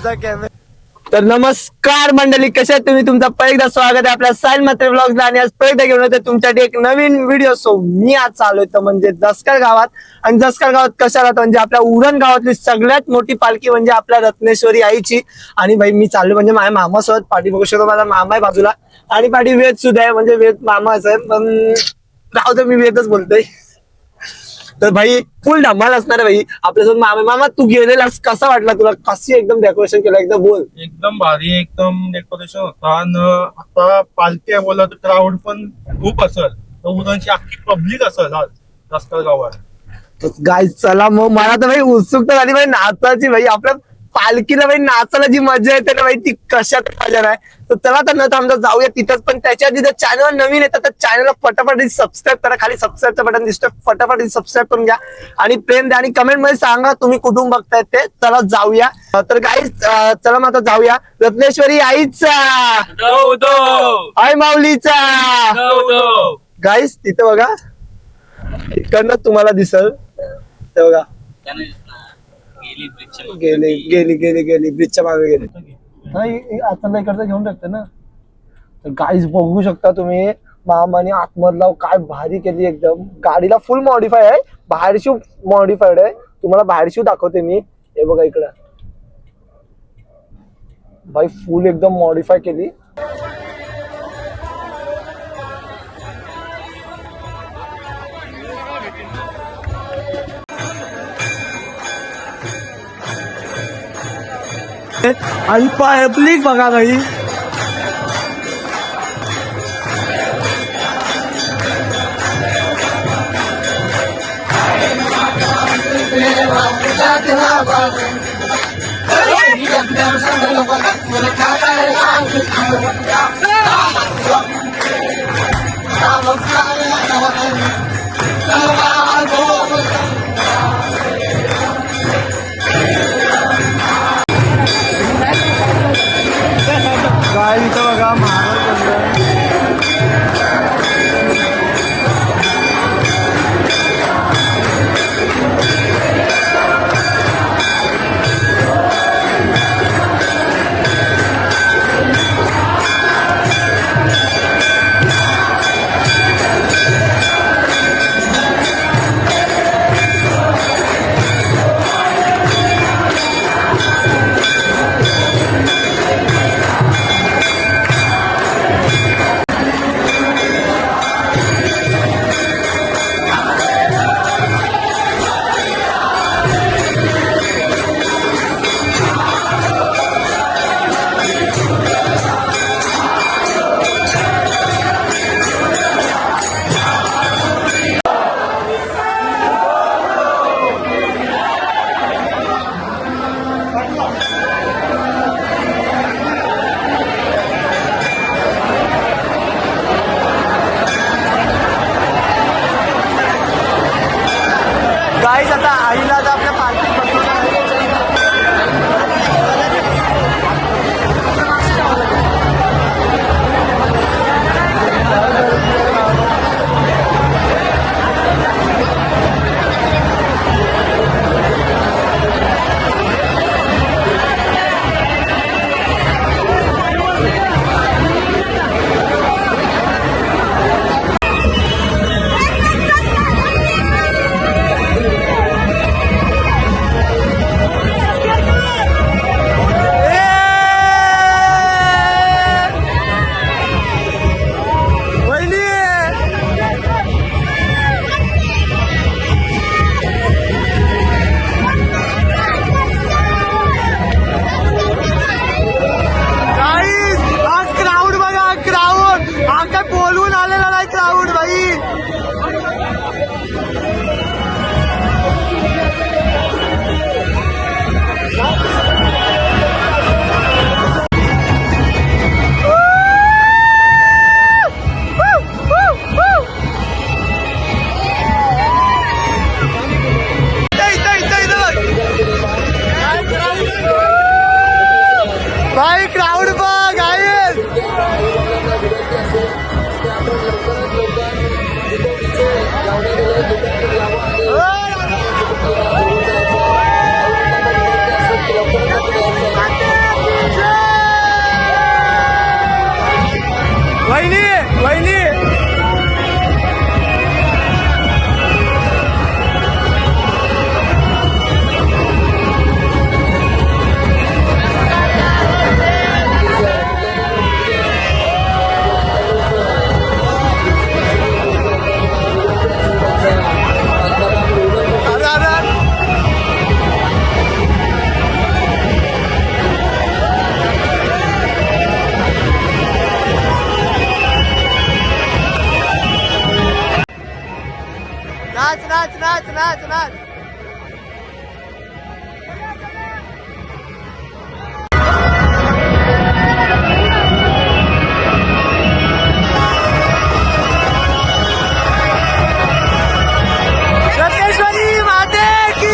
माझा कॅमेरा. तर नमस्कार मंडळी, कशा आहेत तुम्ही? तुमचं पहिल्यांदा स्वागत आहे आपल्या साहिल म्हात्रे व्लॉग्सला. आणि आज पहिल्यांदा घेऊन येतो तुमच्यासाठी एक नवीन व्हिडिओ. सो मी आज चाललोय तर म्हणजे जसकर गावात. आणि जसकर गावात कशाला तर म्हणजे आपल्या उरण गावातली सगळ्यात मोठी पालखी म्हणजे आपल्या रत्नेश्वरी आईची. आणि भाई मी चाललो म्हणजे माझ्या मामासोबत. पाठी बघू शकतो माझा मामा आहे बाजूला आणि पाठी वेद सुद्धा आहे, म्हणजे वेद मामाच आहे, पण राहू दे मी वेदच बोलतोय. तर भाई फुल धमाल असणार आहे भाई आपल्यासोबत मामा. मामा तू गेलेलास, कसा वाटला तुला? कशी एकदम डेकोरेशन केलं, एकदम बोल. एकदम भारी, एकदम डेकोरेशन होता. आणि आता पालखी आहे बोला तर क्राऊड पण खूप असेल, तर उरणची अख्खी पब्लिक असेल आज रस्ता गावात. गाय चला मग, मला तर भाई उत्सुकता झाली भाई नाचायची. भाई आपल्या पालखीला भाई नाचायला जी मजा येते ना भाई, ती कशात मजा नाही. तर चला तर न थांबता जाऊया तिथंच. पण त्याच्या आधी जर चॅनल नवीन येतात तर चॅनलला फटाफट सबस्क्राईब करा. खाली सबस्क्राईबचं बटन दिसतं, फटाफट सबस्क्राईब करून घ्या आणि प्रेम द्या आणि कमेंट मध्ये सांगा तुम्ही कुठून बघताय ते. चला जाऊया. तर गाईज चला मग आता जाऊया. रत्नेश्वरी आईचा आई माऊलीचा गाईज तिथे बघा, इकडनं तुम्हाला दिसल ते बघा. गेली गेली गेली गेली ब्रिजच्या मागे गेली. नाही आता इकडचं घेऊन टाकते ना. तर गाईज बघू शकता तुम्ही, मामाने आतमधला काय भारी केली एकदम. गाडीला फुल मॉडिफाय आहे, बाहेरशी मॉडिफाईड आहे. तुम्हाला बाहेरशी दाखवते मी. हे बघा इकडं भाई फुल एकदम मॉडिफाय केली. आणि पब्लिक बघा भाई, काय इथं बघा महाराज नाच नाच नाच नाच नाच. रत्नेश्वरी माते की.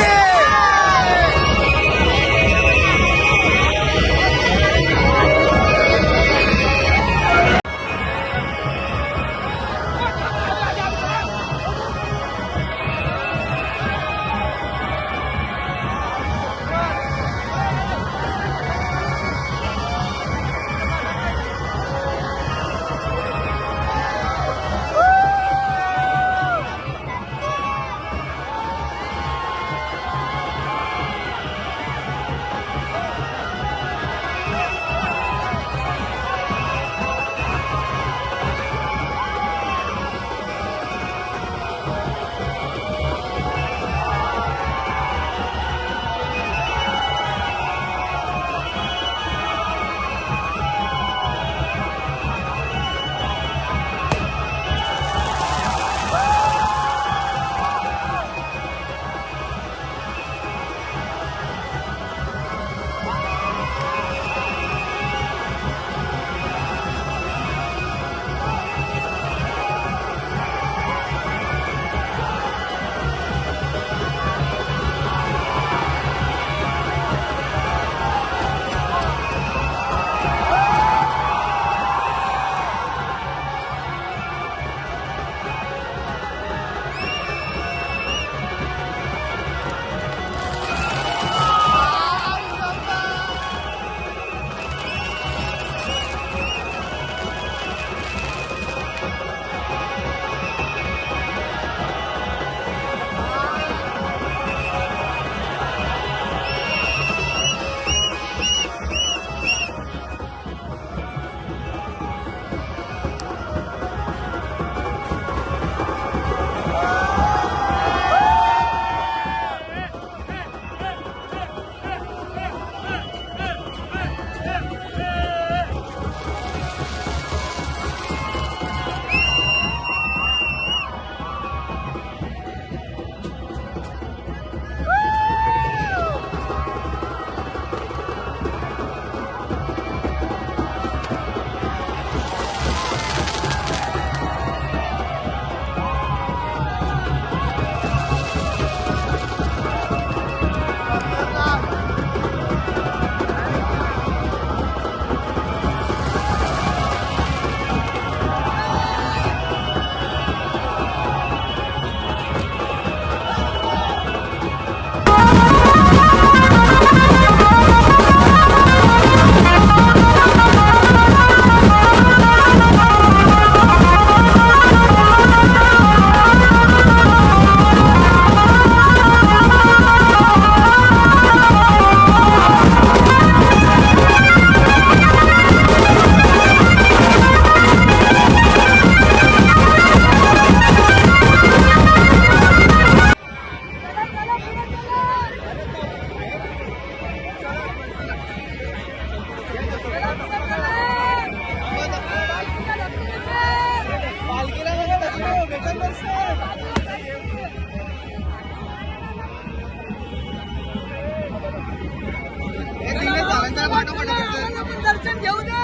दर्शन घेऊ दे.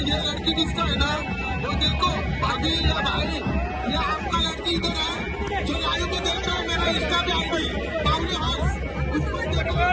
ये लड़की किसका है ना वो देखो भाभी या भाई ये आपका लड़की इधर है जो लाइव में देख रहा है मेरा इंस्टा पे आई हुई पाउले हाउस इसको देखो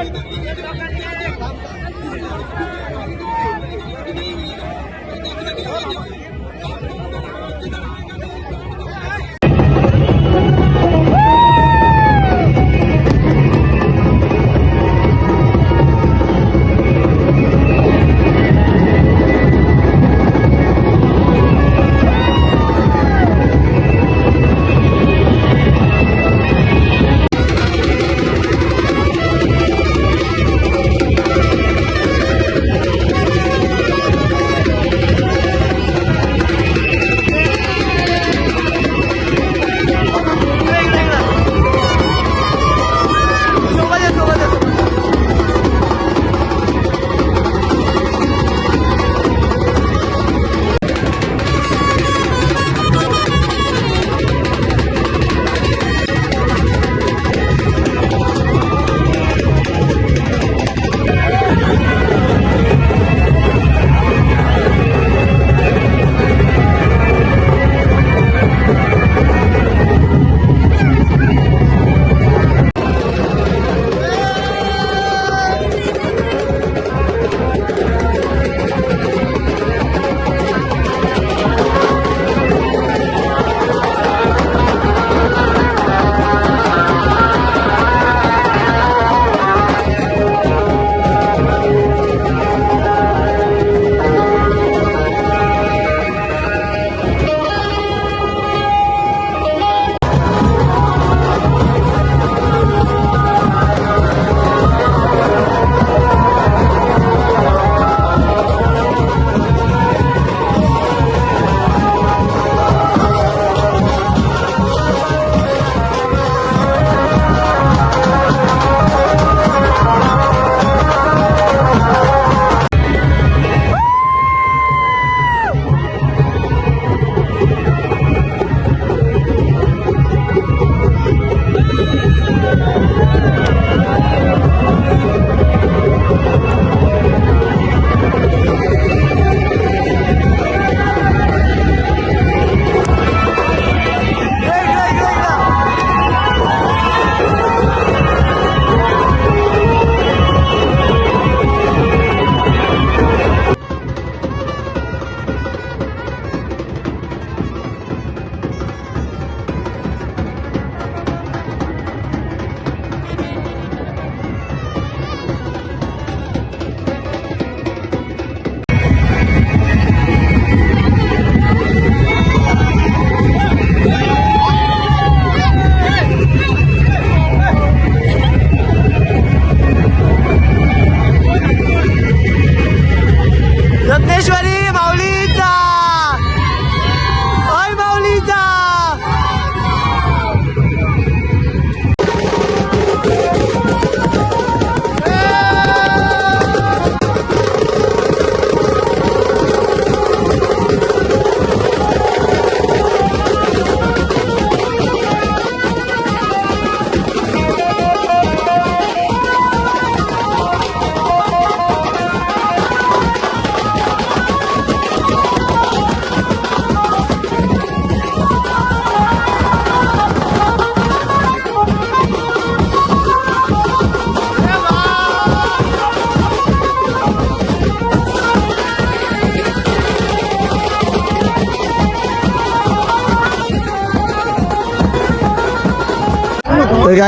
तर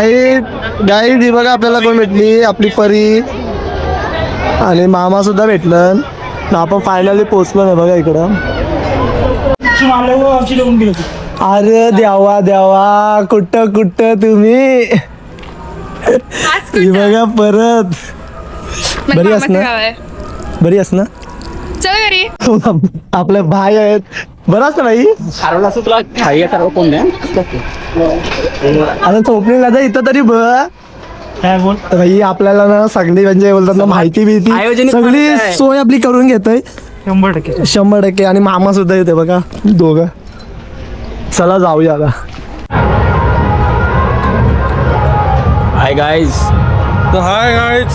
गाई जी बघा आपल्याला कोण भेटली, आपली परी आणि मामा सुद्धा भेटलं. आपण फायनली पोहोचलो ना बघा इकडं. अरे देवा देवा, कुठं तुम्ही. ही बघा परत. बरी आहेस ना? चल घरी. आपले भाई आहेत. बरं असतं भाई. आता झोपलेला तर इथं तरी बघ. तर भाई आपल्याला ना सगळी म्हणजे बोलतात ना माहिती बिहिती सगळी सोय आपली करून घेतोय 100%. आणि मामा सुद्धा येते बघा दोघं. चला जाऊया आता. Hi guys.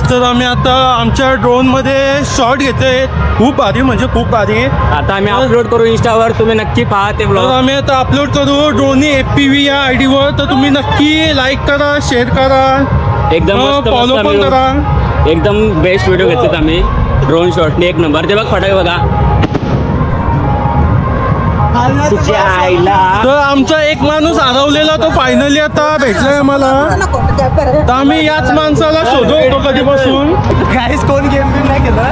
तर आम्ही आता आमच्या ड्रोन मध्ये शॉट घेतोय. खूप भारी म्हणजे खूप भारी. आता आम्ही अपलोड करू इंस्टावर, तुम्ही नक्की पहा ते तर ब्लॉग. आम्ही आता अपलोड करू ड्रोनी FPV या ID वर. तर तुम्ही नक्की लाईक करा, शेअर करा, एकदम मस्त फॉलो मस्त पण करा. आम्ही एकदम बेस्ट व्हिडिओ घेतलेत आम्ही ड्रोन शॉटने. एक नंबर. ते बघ फटाके बघा. तुझ्या आईला. तर आमचा एक माणूस हरवलेला तो फायनली आता भेटलाय आम्हाला. तर आम्ही याच माणसाला शोधतो कधीपासून. गाईस कोण गेम बिम नाही केला.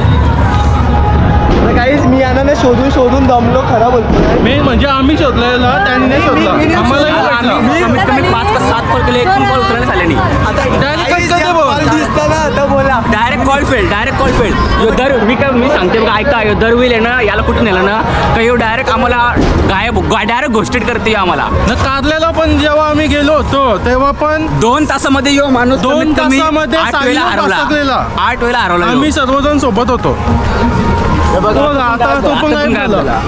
गाईस मी यानं शोधून दमलो खरा बोलतो. मेन म्हणजे आम्ही शोधलेला, त्यांनी नाही शोधला. आम्हाला आम्ही कमीत कमी 5 का 7 कॉल केले, एक पण कॉल उचलण्यात आले नाही. Direct call fail. यो दर मी सांगते बघा, ऐका. यो दर होईल आहे ना, याला कुठे नेलं ना का यो डायरेक्ट आम्हाला डायरेक्ट घोस्टेड करते आम्हाला. कारल्याला पण जेव्हा आम्ही गेलो होतो तेव्हा पण 2 तासामध्ये यो माणूस 2 तासामध्ये 8 वेळेला हरवला. 8 वेळेला हरवला. आम्ही सर्वजण सोबत होतो. आता तो पण आता गायब झाला.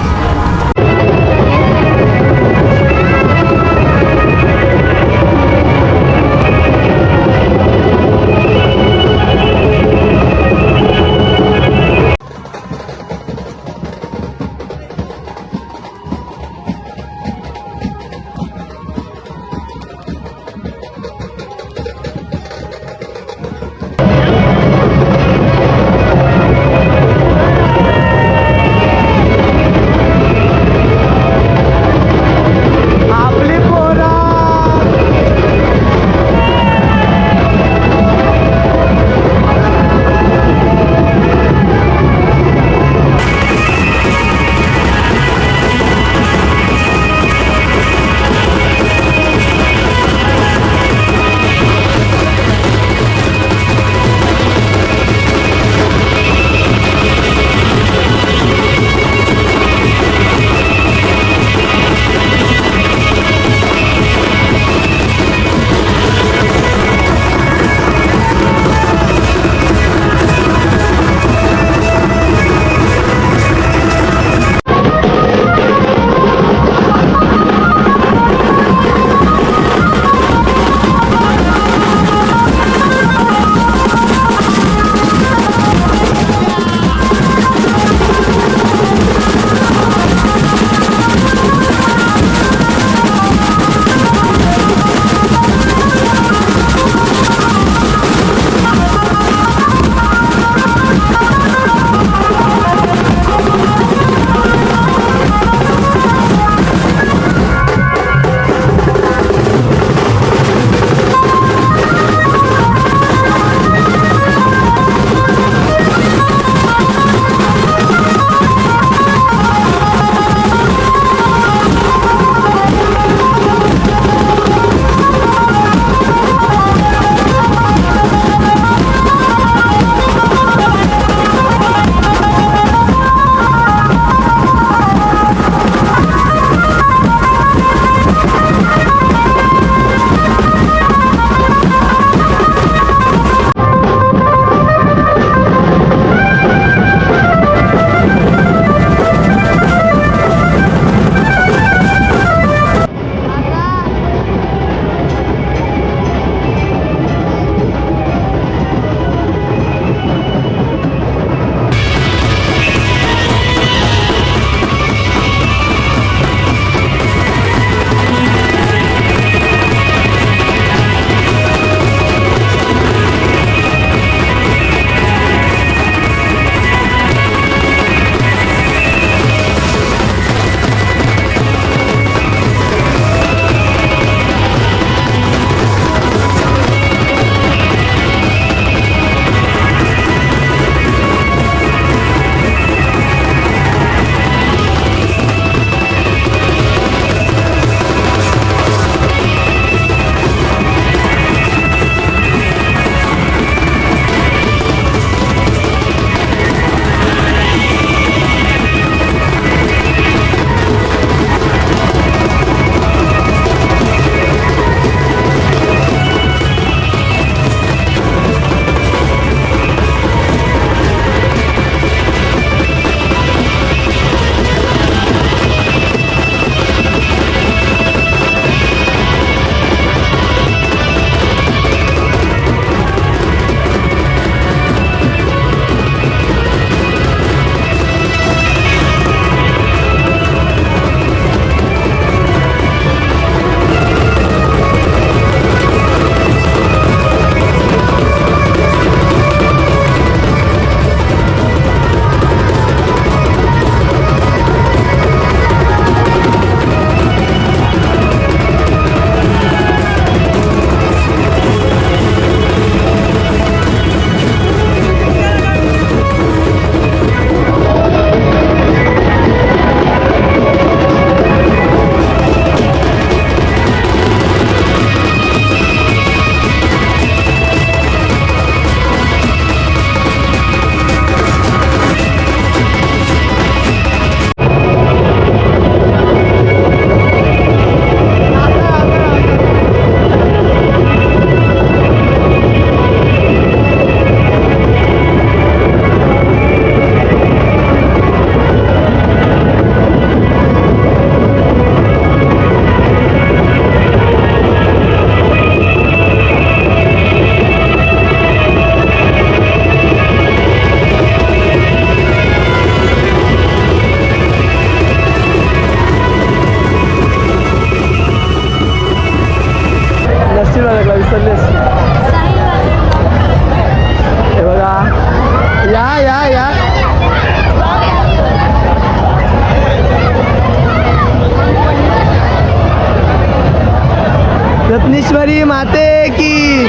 माते की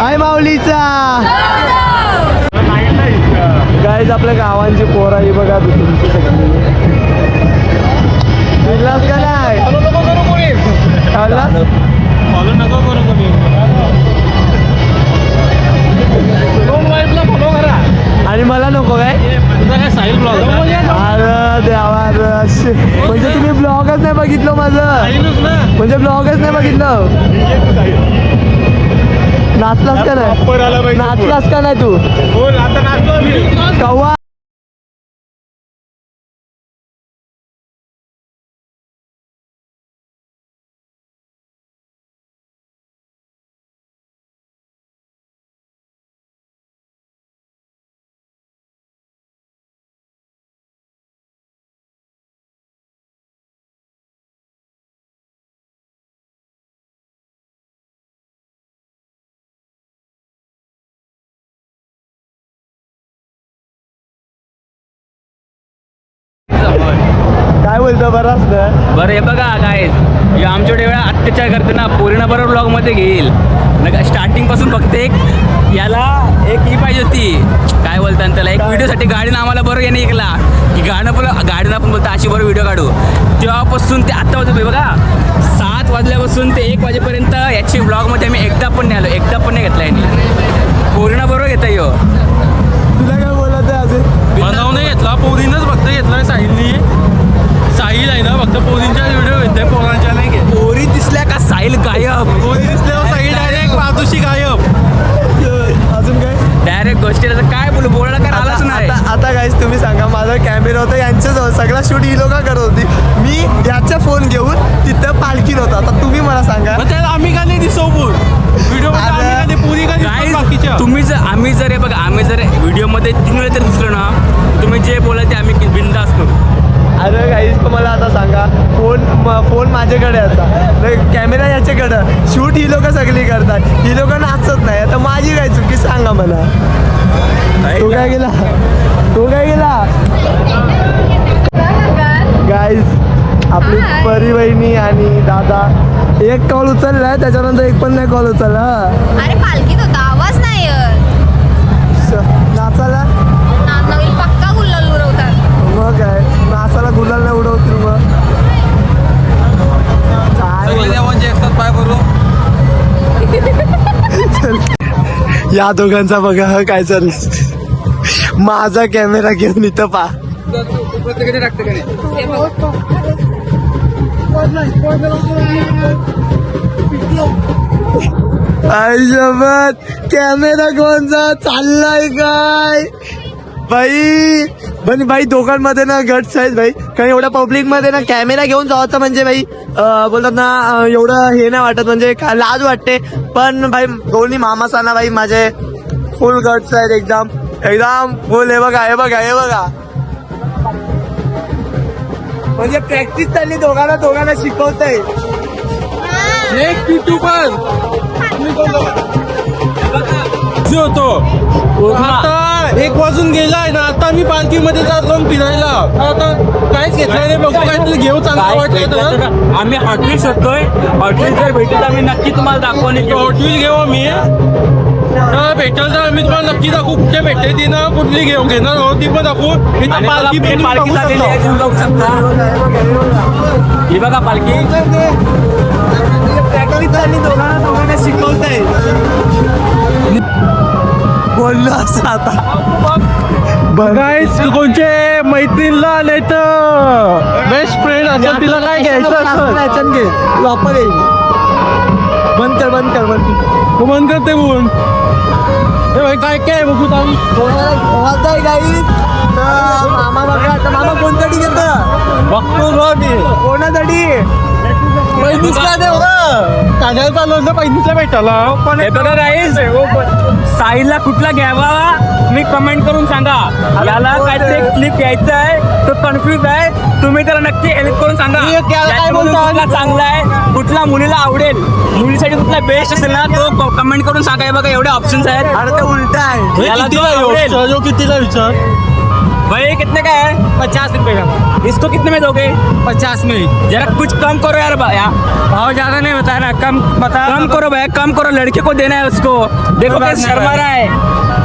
आई माऊलीचा. गाईज आपल्या गावांची पोर आहे बघा तुमची सगळी. बिल्लास का नाही फॉलो नको करू कोणी. फॉलो करा. आणि मला नको काय तुझा काय साहिल ब्लॉग अरे देवा रे. म्हणजे तुम्ही ब्लॉगच नाही बघितलं माझं. म्हणजे ब्लॉगच नाही बघितलं. नाचलास का नाही नाचलास का नाही तू बोल आता नाचलो आम्ही. कव्वा काय बोलतो बराच ना. बरं हे बघा काय आमच्याकडे वेळा अत्याचार करते ना पोरीना बरोबर ब्लॉगमध्ये घेईल नका स्टार्टिंगपासून फक्त एक याला एक ही पाहिजे होती काय बोलतात त्याला एक व्हिडिओसाठी गाडीनं आम्हाला बरोबर याने ऐकला की गाडीनं आपण बोलतो अशी बरोबर व्हिडिओ काढू तेव्हापासून ते आत्ता वाजत बघा 7 वाजल्यापासून ते 1 वाजेपर्यंत याची ब्लॉगमध्ये आम्ही एकदा पण नाही आलो एकदा पण नाही घेतला यांनी पोरीना बरोबर घेता येऊ. तुला काय बोलत आहे अजून बनवून नाही घेतला पोरीनच फक्त घेतलाय साहिलनी. साहिल आहे ना फक्त पोरींच्या व्हिडिओ घेतोय पोरांच्या नाही घेत. पोरी दिसल्या का साहिल गायब पोरी दिसल्यावर साहिल डायरेक्ट पाठोशी गायब. अजून काय डायरेक्ट गोष्टीला तर काय बोलू बोलणं काय आलाच नाही. आता गाईस तुम्ही सांगा माझा कॅमेरा होता यांच्याजवळ सगळा शूट ही लोक करत होती. मी याचा फोन घेऊन तिथं पालखीत होता. आता तुम्ही मला सांगा मग त्याला आम्ही का नाही दिसवून व्हिडिओ मध्ये पुरी का नाही बाकीच्या. तुम्ही जर आम्ही जर हे बघा आम्ही जर व्हिडिओमध्ये 3 वेळा जर दिसलो ना तुम्ही जे बोलाल ते आम्ही बिंदास करू. अरे गाईस मला आता सांगा फोन माझ्याकडे आता कॅमेरा याच्याकडं शूट ही लोक सगळी करतात. ही लोक नाचत नाही. आता माझी काय चुकी सांगा मला. तो काय गेला गाईस आपली परी बहिणी आणि दादा एक कॉल उचललाय त्याच्यानंतर एक पण नाही कॉल उचलला. अरे पालखीत होता आवाज नाही येत. नाचायला नवीन पक्का गुल्लाल उडवतात. मग काय नाचायला गुलाल नाही उडवतील मग पाय भरू. या दोघांचा बघा काय चाललं. माझा कॅमेरा घेऊन इथं पा आयुष्यभर कॅमेरा कोणचा चाललाय काय भाई दोघांमध्ये ना गट्स आहेत भाई. कारण एवढ्या पब्लिक मध्ये ना कॅमेरा घेऊन जायचं म्हणजे भाई बोलतात ना एवढं हे नाही वाटत म्हणजे लाज वाटते. पण भाई दोन्ही मामासाना भाई माझे फुल गट्स आहेत एकदम फुल. हे बघा म्हणजे प्रॅक्टिस चालली दोघांना शिकवतंय. नेक्स्ट युट्यूबर होतो आता 1 वाजून गेलाय ना. आता मी पालखीमध्ये जातो फिरायला. आता काहीच घेतलं नाही. बघू काहीतरी घेऊ चांगलं वाटतं. आम्ही हॉटेल शोधतोय. हॉटेल जर भेटेल आम्ही नक्की तुम्हाला दाखवणे हॉटेल घेऊ आम्ही. भेटेल तर आम्ही तुम्हाला नक्की दाखवू. कुठे भेटते ती ना कुठली घेणार आहोत ती पण दाखवू. पालखी पालखी झालेली आहे तुम्ही बघू शकता. ही बघा पालखी प्रॅक्टिस चालली दोघांना शिकवतंय. बोललो असं आता बघायच कोणचे मैत्रीणला आले तर बेस्ट फ्रेंड असं तिला काय घ्यायचं असं घे वापर येईल. बंद कर तू बंद करते बोल. हे भाई काय बघू काही मामा बघा आता मामा कोणतरी घेतो बघतो मी कोणासाठी पैनीसला दे काढायला चालू होतं पैनीसला भेटायला. पण हे बघा गाईस साहिलला कुठला घ्यावा मी कमेंट करून सांगा. याला काहीतरी क्लिप घ्यायचं आहे तो कन्फ्युज आहे. तुम्ही त्याला नक्की हेल्प करून सांगा याच्यामधून कुठला चांगला आहे कुठला मुलीला आवडेल मुलीसाठी कुठला बेस्ट असेल ना तो कमेंट करून सांगा. हे बघा एवढे ऑप्शन्स आहेत. अरे ते उलट आहे. याला जो आवडेल कितीला विचार भाई कितने का है? 50 रुपए का। इसको कितने में दोगे? 50 में। जरा कुछ कम करो यार भैया, भाव ज्यादा नहीं बताया ना, कम बता। कम करो भैया, कम करो, लड़के को देना है उसको। देखो बात कैसे नहीं शर्मा रहा है,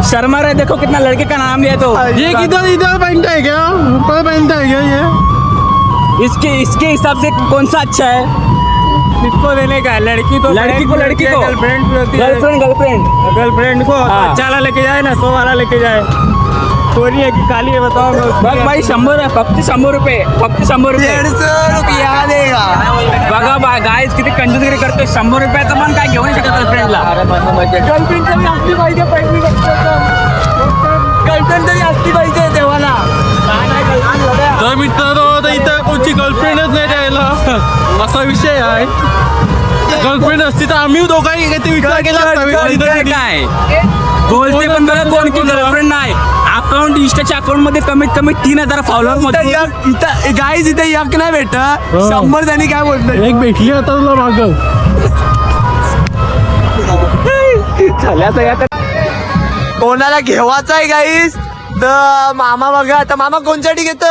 शर्मा रहा है, देखो कितना लड़के का नाम लिया। तो ये किधर इधर पहनता है क्या? ऊपर पहनता है क्या ये? इसके हिसाब से कौन सा अच्छा है? किसको देने का है? लड़की को लड़की को गर्लफ्रेंड गर्लफ्रेंड को हाँ। अच्छा वाला लेके जाए ना, 100 वाला लेके जाए। चोरी है कि काली है बताओ। बघ भाई 100 आहे, फक्त 100 रुपये, फक्त 100 रुपये. 150 रुपया देगा. बघा बा गाईज किती कंजूसगिरी करतोय. 100 रुपयाचं पण काय घेऊन शकत गर्लफ्रेंडला. गर्लफ्रेंड तरी असली पाहिजे पहिली गोष्ट. गर्लफ्रेंड तरी असली पाहिजे देवाला. तर मित्रांनो, आता इथं कोणची गर्लफ्रेंडच नाही द्यायला, असा विषय आहे. गर्लफ्रेंड असती तर आम्ही दोघांनी काहीतरी विचार केला असता. काय बोलते पण बघा कोण की गर्लफ्रेंड नाही. अकाउंट इंस्टाच्या अकाउंट मध्ये कमीत कमी 3000 फॉलोअर मध्ये. गाईज इथे यक नाही भेट. 100 जणी काय बोलतोय. एक भेटली आता तुला माग. कोणाला घेवायचं आहे गाईज तर मामा बघा. आता मामा कोणसाठी घेत,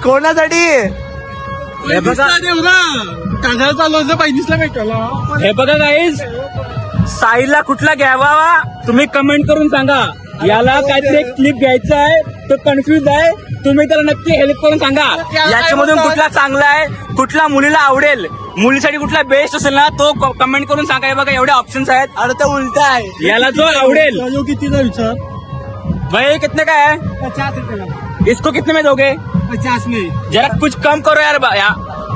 कोणासाठी? हे बघा गाईज, साईला कुठला घ्यावा तुम्ही कमेंट करून सांगा. याला काहीतरी एक क्लिप घ्यायचा आहे, तो कन्फ्युज आहे. तुम्ही त्याला नक्की हेल्प करून सांगा याच्यामधून कुठला चांगला आहे, कुठला मुलीला आवडेल, मुलीसाठी कुठला बेस्ट असेल ना, तो कमेंट करून सांगा. हे बघा एवढे ऑप्शन्स आहेत. अरे तो उलटा आहे. याला जो आवडेल. कितीचा विचार? भाई कितने का है? 50 रुपए का. इसको कितने में दोगे? 50 में. जरा कुछ कम करो यार भैया,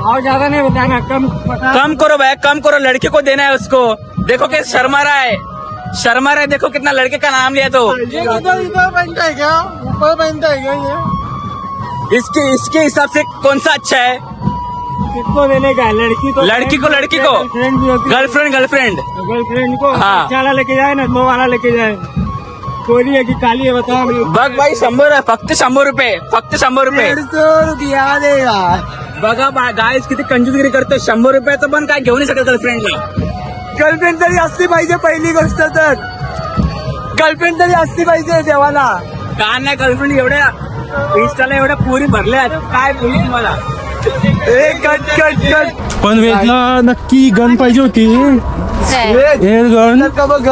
और ज्यादा नहीं बताया ना, कम बता. कम करो भैया, कम करो. लड़के को देना है उसको. देखो कैसे शर्मा रहा है, शर्मा रहा है. देखो कितना लड़के का नाम लिया. तो ये इधर इधर पहनता है क्या? ऊपर पहनता है क्या ये? इसके हिसाब से कौन सा अच्छा है? किसको देने का है? लड़की को गर्लफ्रेंड गर्लफ्रेंड को हाँ। अच्छा वाला लेके जाए ना, 100 वाला लेके जाए. चोरी है कि काली है बताओ. बघ भाई 100 आहे, फक्त 100 रुपये, फक्त 100 रुपये. 150 रुपया देगा. बघा गाईज किती कंजूसगिरी करतोय. 100 रुपयाचं पण काय घेऊन शकत गर्लफ्रेंडला. गर्लफ्रेंड तरी असली पाहिजे पहिली गोष्ट. तर गर्लफ्रेंड तरी असली पाहिजे देवाला. का नाही गर्लफ्रेंड एवढ्या इंस्टाला एवढ्या पुरी भरल्या, काय बोलू तुम्हाला. कट. पण वेदला नक्की गन पाहिजे होती. एअर गन का बघ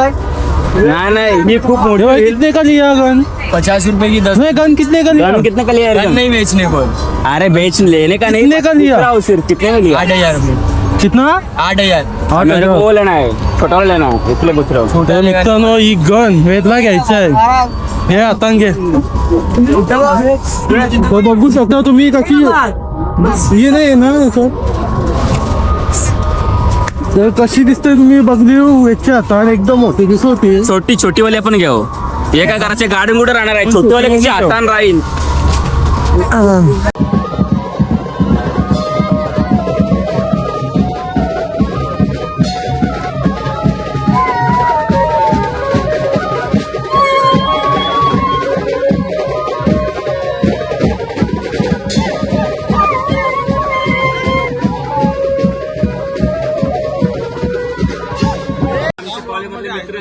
नाही मी खूप मोठी. कितने का लिया गन? 50 रुपए की 10. नहीं, गन कितने का लिया? गन कितने का लिया? गन नहीं बेचने को. अरे बेच लेने का नहीं. कितने का लिया? सिर्फ कितने का लिया? 8,000 रुपये. कितना? 8,000. मेरे को वो लेना है, छोटा वाला लेना है, इथले पूछ रहा हूँ. तर मित्रांनो, ही गन वेदला घ्यायचं आहे. हे आता घे. तो बघू शकता तुम्ही कशी. हे नाही ना असं. तर कशी दिसते तुम्ही बघली याच्या हातात एकदम मोठी दिसत होती. छोटी वाली आपण घेऊ. एका घराचे गाडी कुठे राहणार आहे. छोटी वाली कशी हातान राहील.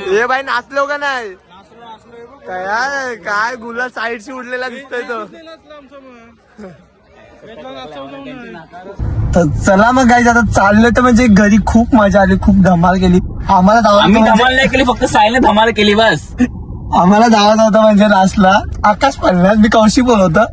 हे बाई नाचलो का नाही? काय गुला साईडशी उडलेला दिसतोय तो. तर चला मग गाईज, आता चाललं तर म्हणजे घरी खूप मजा आली, खूप धमाल केली. आम्हाला आम्ही धावायचं धमाल नाही केली, फक्त साईने धमाल केली बस. आम्हाला धावायचं होतं म्हणजे लास्टला आकाश पडला. मी कौशिक बोलवतो,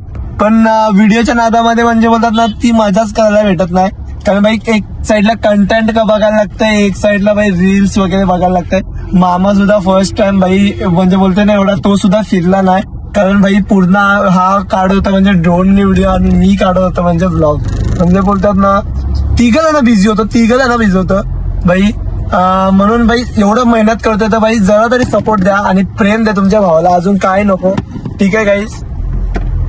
पण व्हिडिओच्या नादामध्ये म्हणजे बोलतात ना, ती मजाच करायला भेटत नाही. कारण बाई एक साईडला कंटेंट का बघायला लागतंय, एक साईडला बाई रील्स वगैरे बघायला लागतंय. मामा सुद्धा फर्स्ट टाइम बाई म्हणजे बोलते ना एवढा तो सुद्धा फिरला नाही. कारण बाई पूर्ण हा काढत होता म्हणजे ड्रोन व्हिडिओ, आणि मी काढत होतो म्हणजे ब्लॉग. म्हणजे बोलतात ना तिघं जण बिझी होतं बाई. म्हणून बाई एवढं मेहनत करतोय तर बाई जरा तरी सपोर्ट द्या आणि प्रेम द्या तुमच्या भावाला. अजून काय नको, ठीक आहे गाईस.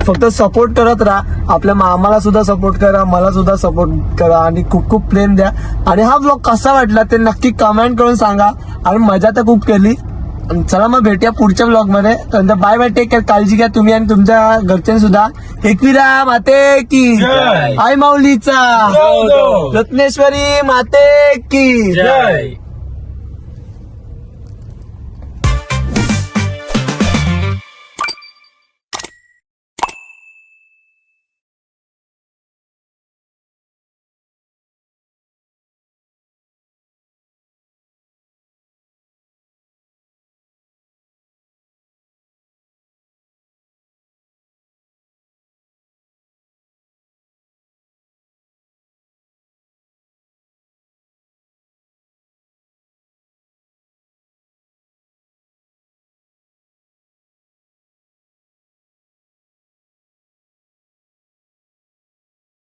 फक्त सपोर्ट करत राहा. आपल्या मामाला सुद्धा सपोर्ट करा, मला सुद्धा सपोर्ट करा आणि खूप खूप प्रेम द्या. आणि हा ब्लॉग कसा वाटला ते नक्की कमेंट करून सांगा. आणि मजा तर खूप केली. चला मग भेटूया पुढच्या ब्लॉग मध्ये. बाय बाय, टेक केअर, काळजी घ्या तुम्ही आणि तुमच्या घरच्यांनी सुद्धा. एकविरा माते की आई माऊलीचा, रत्नेश्वरी माते की जय.